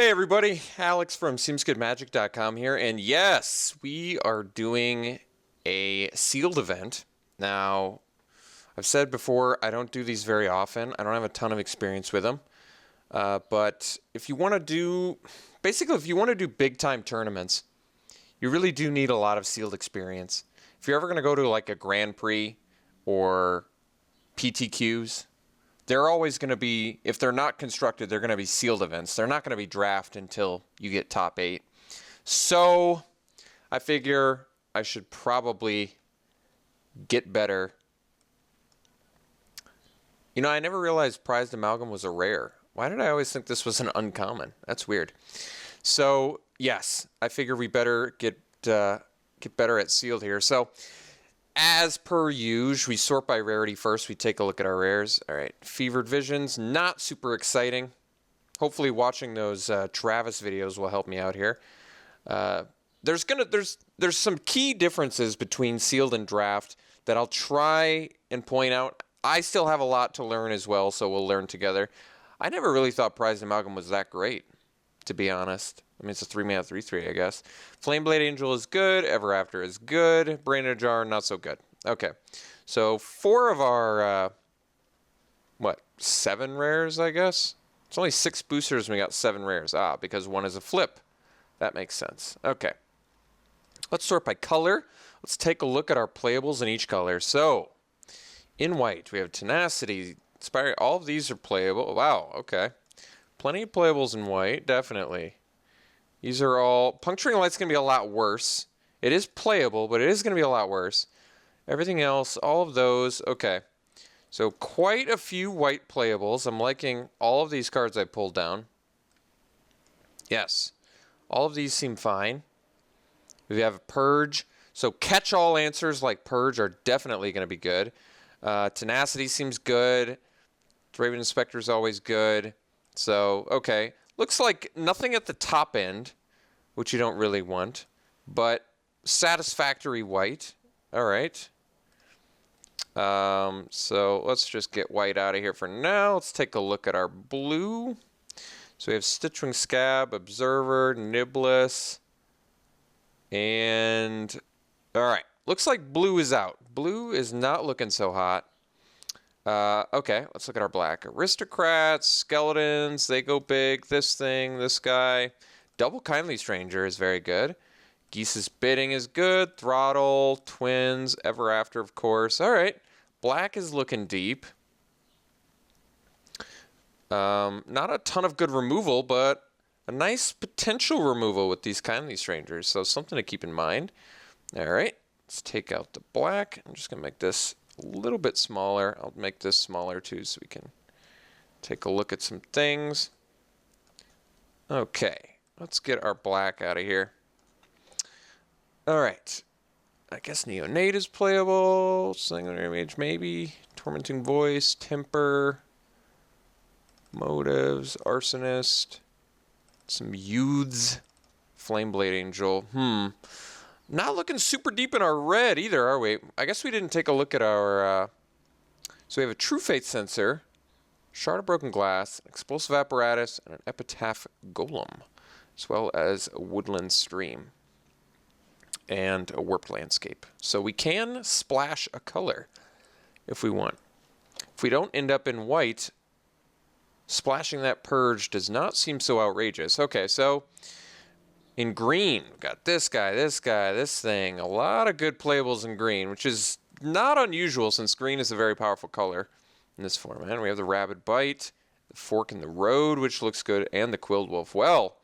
Hey everybody, Alex from SeemsGoodMagic.com here, and yes, we are doing a sealed event. Now, I've said before, I don't do these very often. I don't have a ton of experience with them, but if you want to do, basically if you want to do big time tournaments, you really do need a lot of sealed experience. If you're ever going to go to like a Grand Prix or PTQs, they're always going to be, if they're not constructed, they're going to be sealed events. They're not going to be draft until you get top 8. So I figure I should probably get better. You know, I never realized prized amalgam was a rare. Why did I always think this was an uncommon? That's weird. So yes, I figure we better get better at sealed here. So as per usual, we sort by rarity first. We take a look at our rares. All right, Fevered Visions, not super exciting. Hopefully watching those Travis videos will help me out here. There's some key differences between sealed and draft that I'll try and point out. I still have a lot to learn as well, so we'll learn together. I never really thought Prized Amalgam was that great, to be honest. I mean, it's a 3-mana 3/3, I guess. Flameblade Angel is good. Ever After is good. Brain in a Jar, not so good. Okay. So 4 of our, 7 rares, I guess? It's only 6 boosters and we got 7 rares. Ah, because 1 is a flip. That makes sense. Okay. Let's sort by color. Let's take a look at our playables in each color. So, in white, we have Tenacity, Inspire. All of these are playable. Wow, okay. Plenty of playables in white, definitely. These are all... Puncturing Light's going to be a lot worse. It is playable, but it is going to be a lot worse. Everything else, all of those, okay. So quite a few white playables. I'm liking all of these cards I pulled down. Yes, all of these seem fine. We have Purge. So catch-all answers like Purge are definitely going to be good. Tenacity seems good. Raven Inspector is always good. So, okay. Looks like nothing at the top end, which you don't really want, but satisfactory white. All right. So let's just get white out of here for now. Let's take a look at our blue. So we have Stitchwing Scab, Observer, Niblis, and all right. Looks like blue is out. Blue is not looking so hot. Okay, let's look at our black. Aristocrats, Skeletons, they go big. This thing, this guy. Double Kindly Stranger is very good. Geese's Bidding is good. Throttle, Twins, Ever After, of course. All right, black is looking deep. Not a ton of good removal, but a nice potential removal with these Kindly Strangers. So something to keep in mind. All right, let's take out the black. I'm just going to make this a little bit smaller. I'll make this smaller too so we can take a look at some things. Okay, let's get our black out of here. All right, I guess Neonate is playable. Singular Image maybe. Tormenting Voice, Temper, Motives, Arsonist, some Youths, Flameblade Angel. Not looking super deep in our red either, are we? I guess we didn't take a look at our... So we have a True Fate Sensor, Shard of Broken Glass, an Explosive Apparatus, and an Epitaph Golem, as well as a Woodland Stream and a Warped Landscape. So we can splash a color if we want. If we don't end up in white, splashing that Purge does not seem so outrageous. Okay, so... in green, we've got this guy, this thing. A lot of good playables in green, which is not unusual since green is a very powerful color in this format. We have the Rabid Bite, the Fork in the Road, which looks good, and the Quilled Wolf. Well,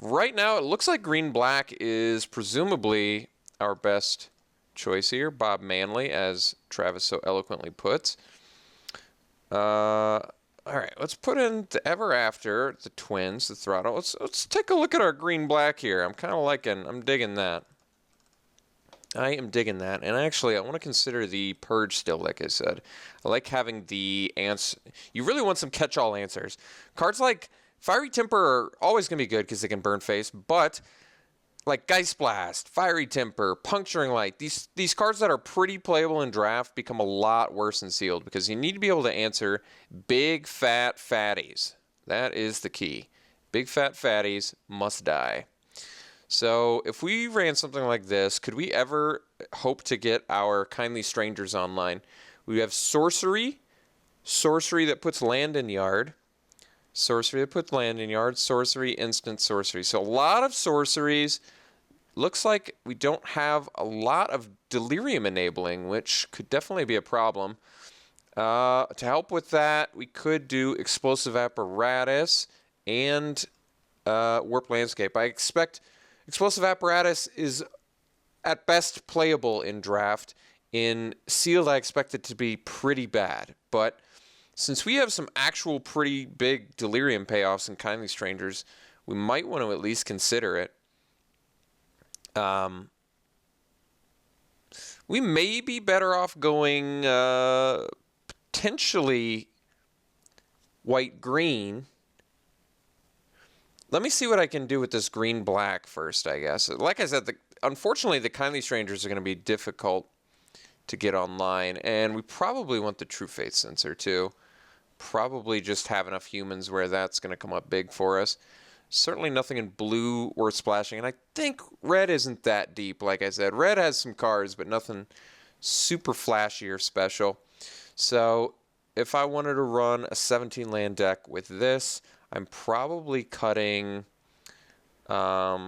right now it looks like green-black is presumably our best choice here. Bob Manley, as Travis so eloquently puts. All right, let's put in the Ever After, the Twins, the Throttle. Let's take a look at our green-black here. I'm digging that. I am digging that. And actually, I want to consider the Purge still, like I said. I like having the answer. You really want some catch-all answers. Cards like Fiery Temper are always going to be good because they can burn face, but like Geist Blast, Fiery Temper, Puncturing Light, these cards that are pretty playable in draft become a lot worse in sealed because you need to be able to answer big, fat fatties. That is the key. Big fat fatties must die. So if we ran something like this, could we ever hope to get our Kindly Strangers online? We have sorcery that puts land in yard, sorcery that puts land in yard, sorcery, instant sorcery. So a lot of sorceries. Looks like we don't have a lot of delirium enabling, which could definitely be a problem. To help with that, we could do explosive apparatus and warp landscape. I expect explosive apparatus is at best playable in draft. In sealed, I expect it to be pretty bad. But since we have some actual pretty big delirium payoffs in Kindly Strangers, we might want to at least consider it. We may be better off going potentially white-green. Let me see what I can do with this green-black first, I guess. Like I said, unfortunately, the Kindly Strangers are going to be difficult to get online, and we probably want the True Faith sensor, too. Probably just have enough humans where that's going to come up big for us. Certainly nothing in blue worth splashing, and I think red isn't that deep, like I said. Red has some cards, but nothing super flashy or special. So if I wanted to run a 17 land deck with this, I'm probably cutting, I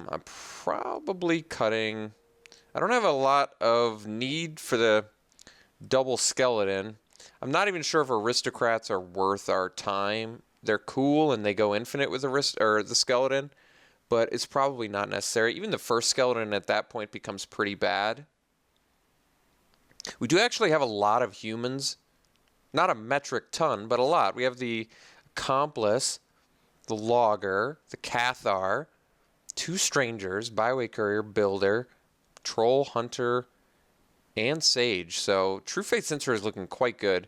don't have a lot of need for the double skeleton. I'm not even sure if aristocrats are worth our time. They're cool and they go infinite with the skeleton, but it's probably not necessary. Even the first skeleton at that point becomes pretty bad. We do actually have a lot of humans. Not a metric ton, but a lot. We have the Accomplice, the Logger, the Cathar, 2 Strangers, Byway Courier, Builder, Troll, Hunter, and Sage. So True Faith Sensor is looking quite good.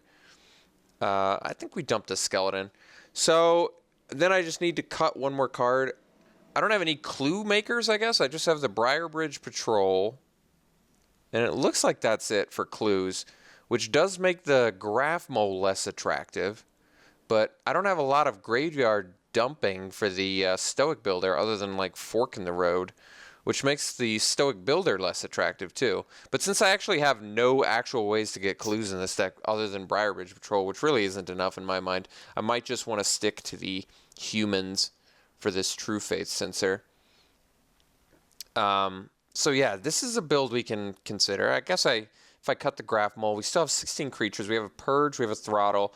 I think we dumped a skeleton. So then I just need to cut one more card. I don't have any clue makers, I guess. I just have the Briarbridge Patrol. And it looks like that's it for clues, which does make the Graph Mole less attractive. But I don't have a lot of graveyard dumping for the Stoic Builder other than like Fork in the Road, which makes the Stoic Builder less attractive too. But since I actually have no actual ways to get clues in this deck other than Briarbridge Patrol, which really isn't enough in my mind, I might just want to stick to the humans for this True Faith sensor. So yeah, this is a build we can consider. I guess if I cut the Graph Mole, we still have 16 creatures. We have a Purge, we have a Throttle,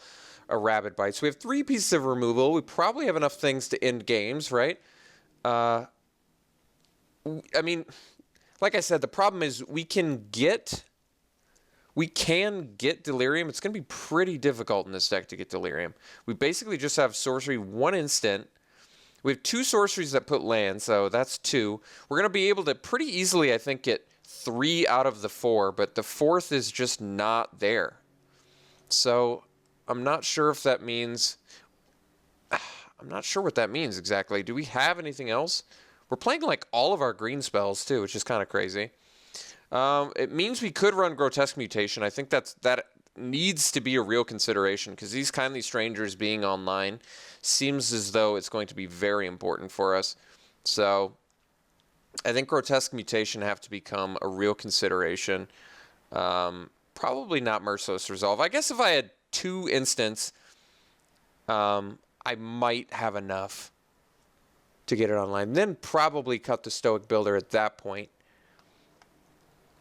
a Rabid Bite. So we have 3 pieces of removal. We probably have enough things to end games, right? I mean, like I said, the problem is we can get Delirium. It's going to be pretty difficult in this deck to get Delirium. We basically just have Sorcery, 1 instant. We have 2 sorceries that put land, so that's 2. We're going to be able to pretty easily, I think, get 3 out of the 4, but the 4th is just not there. So I'm not sure if that means... I'm not sure what that means exactly. Do we have anything else? We're playing like all of our green spells too, which is kind of crazy. It means we could run Grotesque Mutation. I think that needs to be a real consideration because these Kindly Strangers being online seems as though it's going to be very important for us. So I think Grotesque Mutation have to become a real consideration. Probably not Merciless Resolve. I guess if I had 2 instants, I might have enough to get it online. Then probably cut the Stoic Builder at that point.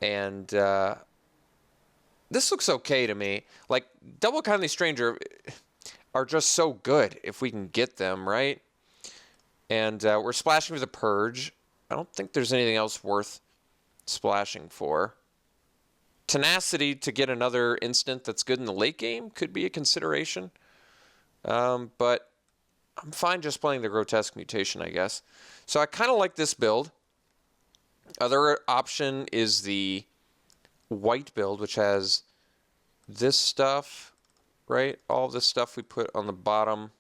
And this looks okay to me. Like, Double Kindly Stranger are just so good if we can get them, right? And we're splashing for the Purge. I don't think there's anything else worth splashing for. Tenacity to get another instant that's good in the late game could be a consideration. But I'm fine just playing the Grotesque Mutation, I guess. So I kind of like this build. Other option is the white build, which has this stuff, right? All this stuff we put on the bottom.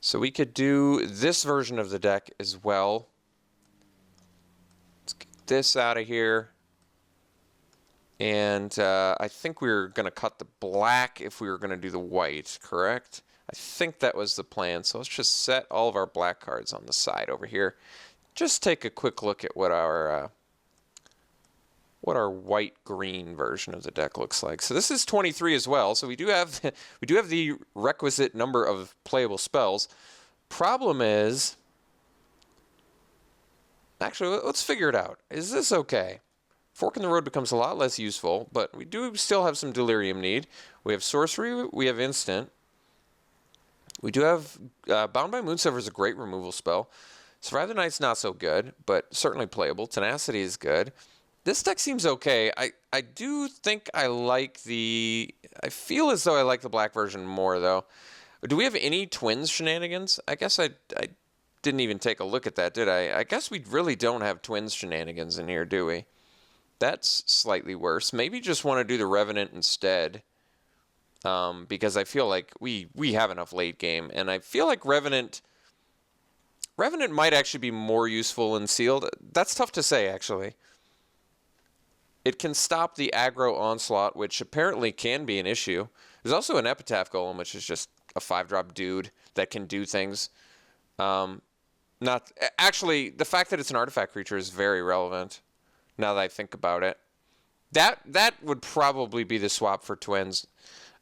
So we could do this version of the deck as well. Let's get this out of here. And I think we were going to cut the black if we were going to do the white, correct? I think that was the plan. So let's just set all of our black cards on the side over here. Just take a quick look at what our white-green version of the deck looks like. So this is 23 as well. So we do have the requisite number of playable spells. Problem is, actually, let's figure it out. Is this okay? Fork in the Road becomes a lot less useful, but we do still have some Delirium need. We have Sorcery, we have Instant. We do have Bound by Moonsilver is a great removal spell. Survive the Night's not so good, but certainly playable. Tenacity is good. This deck seems okay. I do think I like the... I feel as though I like the black version more, though. Do we have any Twins shenanigans? I guess I didn't even take a look at that, did I? I guess we really don't have Twins shenanigans in here, do we? That's slightly worse. Maybe just want to do the Revenant instead. Because I feel like we have enough late game. And I feel like Revenant might actually be more useful in sealed. That's tough to say, actually. It can stop the aggro onslaught, which apparently can be an issue. There's also an Epitaph Golem, which is just a 5-drop dude that can do things. Actually, the fact that it's an artifact creature is very relevant, now that I think about it. That would probably be the swap for Twins.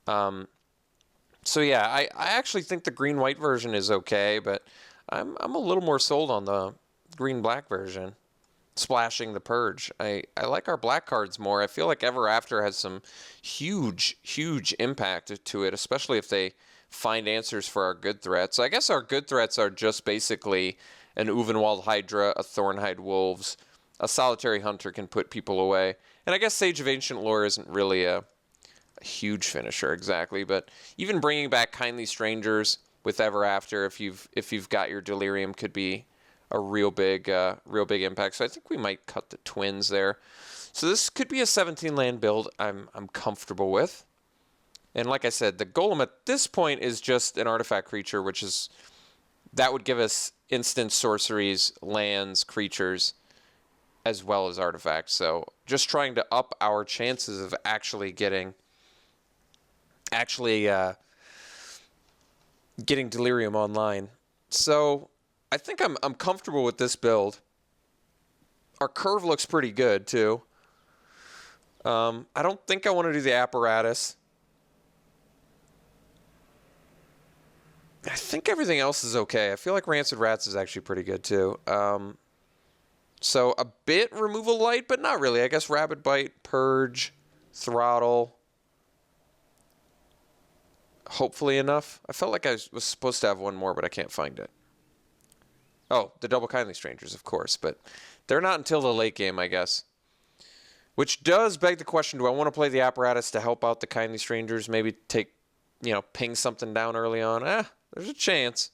So yeah, I actually think the green-white version is okay, but I'm a little more sold on the green-black version. Splashing the Purge. I like our black cards more. I feel like Ever After has some huge impact to it, especially if they find answers for our good threats. I guess our good threats are just basically an Uvenwald Hydra, a Thornhide Wolves, a Solitary Hunter can put people away. And I guess Sage of Ancient Lore isn't really a huge finisher exactly, but even bringing back Kindly Strangers with Ever After, if you've got your Delirium, could be a real big impact. So I think we might cut the Twins there. So this could be a 17-land build I'm comfortable with. And like I said, the Golem at this point is just an artifact creature, that would give us instant sorceries, lands, creatures, as well as artifacts. So just trying to up our chances of actually getting Delirium online. So I think I'm comfortable with this build. Our curve looks pretty good too. I don't think I want to do the Apparatus. I think everything else is okay. I feel like Rancid Rats is actually pretty good too. So a bit removal light, but not really. I guess Rabid Bite, Purge, Throttle. Hopefully enough. I felt like I was supposed to have one more, but I can't find it. Oh, the double Kindly Strangers, of course, but they're not until the late game, I guess. Which does beg the question, do I want to play the Apparatus to help out the Kindly Strangers? Maybe ping something down early on? There's a chance.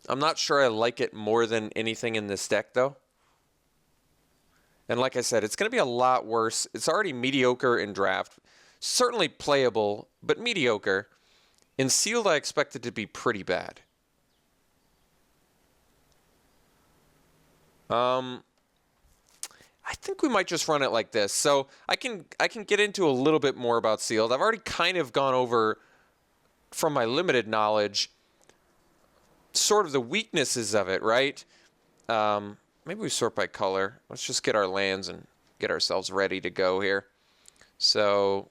I'm not sure I like it more than anything in this deck, though. And like I said, it's going to be a lot worse. It's already mediocre in draft. Certainly playable, but mediocre. In sealed, I expect it to be pretty bad. I think we might just run it like this. So I can get into a little bit more about sealed. I've already kind of gone over, from my limited knowledge, sort of the weaknesses of it, right? Maybe we sort by color. Let's just get our lands and get ourselves ready to go here. So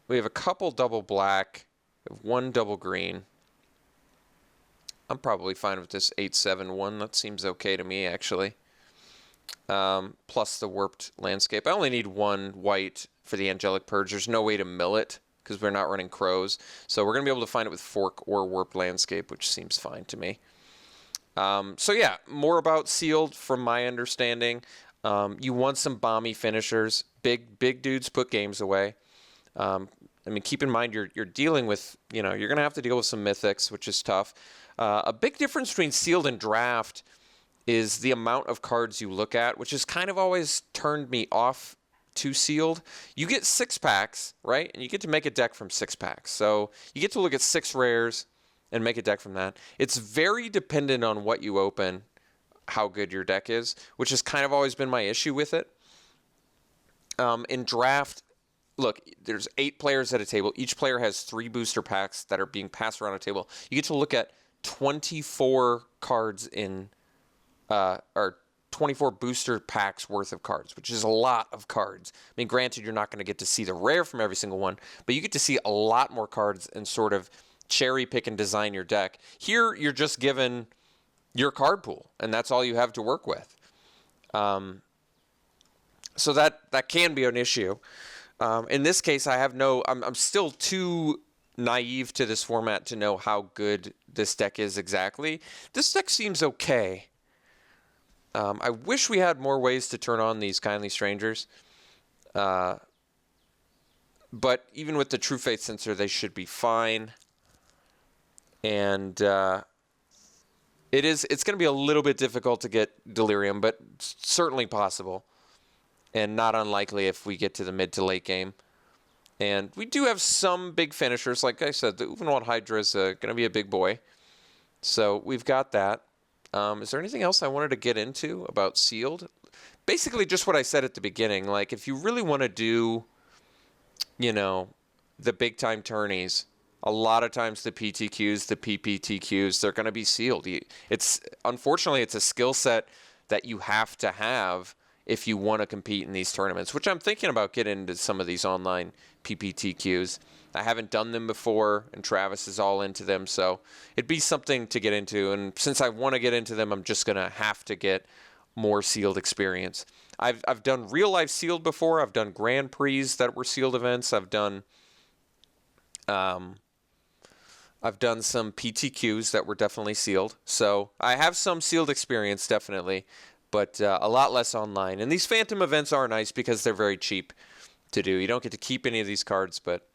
we have a couple double black, we have one double green. I'm probably fine with this 8-7-1. That seems okay to me, actually. Plus the Warped Landscape. I only need one white for the Angelic Purge. There's no way to mill it because we're not running crows. So we're going to be able to find it with Fork or Warped Landscape, which seems fine to me. So yeah, more about sealed from my understanding. You want some bomby finishers. Big dudes put games away. I mean, keep in mind you're dealing with, you're going to have to deal with some mythics, which is tough. A big difference between sealed and draft is the amount of cards you look at, which has kind of always turned me off to sealed. You get 6 packs, right? And you get to make a deck from 6 packs. So you get to look at 6 rares and make a deck from that. It's very dependent on what you open, how good your deck is, which has kind of always been my issue with it. In draft, look, there's 8 players at a table. Each player has 3 booster packs that are being passed around a table. You get to look at 24 cards in, or 24 booster packs worth of cards, which is a lot of cards. I mean, granted, you're not going to get to see the rare from every single one, but you get to see a lot more cards and sort of cherry pick and design your deck. Here, you're just given your card pool, and that's all you have to work with. So that can be an issue. In this case, I'm still too naive to this format to know how good this deck is exactly. This deck seems okay. I wish we had more ways to turn on these Kindly Strangers. But even with the True Faith sensor, they should be fine. And it's going to be a little bit difficult to get Delirium, but certainly possible. And not unlikely if we get to the mid to late game. And we do have some big finishers. Like I said, the Uvenwald Hydra is going to be a big boy. So we've got that. Is there anything else I wanted to get into about sealed? Basically just what I said at the beginning. Like, if you really want to do, you know, the big time tourneys, a lot of times the PTQs, the PPTQs, they're going to be sealed. Unfortunately, it's a skill set that you have to have if you want to compete in these tournaments, which I'm thinking about getting into some of these online PPTQs. I haven't done them before, and Travis is all into them, so it'd be something to get into. And since I want to get into them, I'm just going to have to get more sealed experience. I've done real life sealed before. I've done Grand Prix that were sealed events. I've done some PTQs that were definitely sealed. So I have some sealed experience, definitely, but a lot less online. And these Phantom events are nice because they're very cheap to do. You don't get to keep any of these cards, but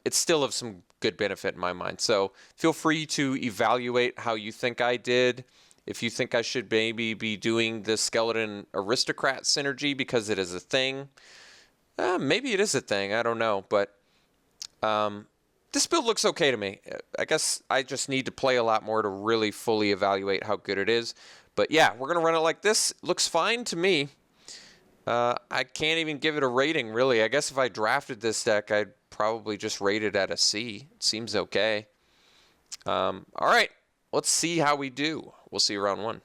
it's still of some good benefit in my mind. So feel free to evaluate how you think I did. If you think I should maybe be doing the Skeleton Aristocrat synergy because it is a thing, maybe it is a thing. I don't know. But this build looks okay to me. I guess I just need to play a lot more to really fully evaluate how good it is. But yeah, we're going to run it like this. It looks fine to me. I can't even give it a rating, really. I guess if I drafted this deck, I'd probably just rate it at a C. It seems okay. All right, let's see how we do. We'll see you round 1.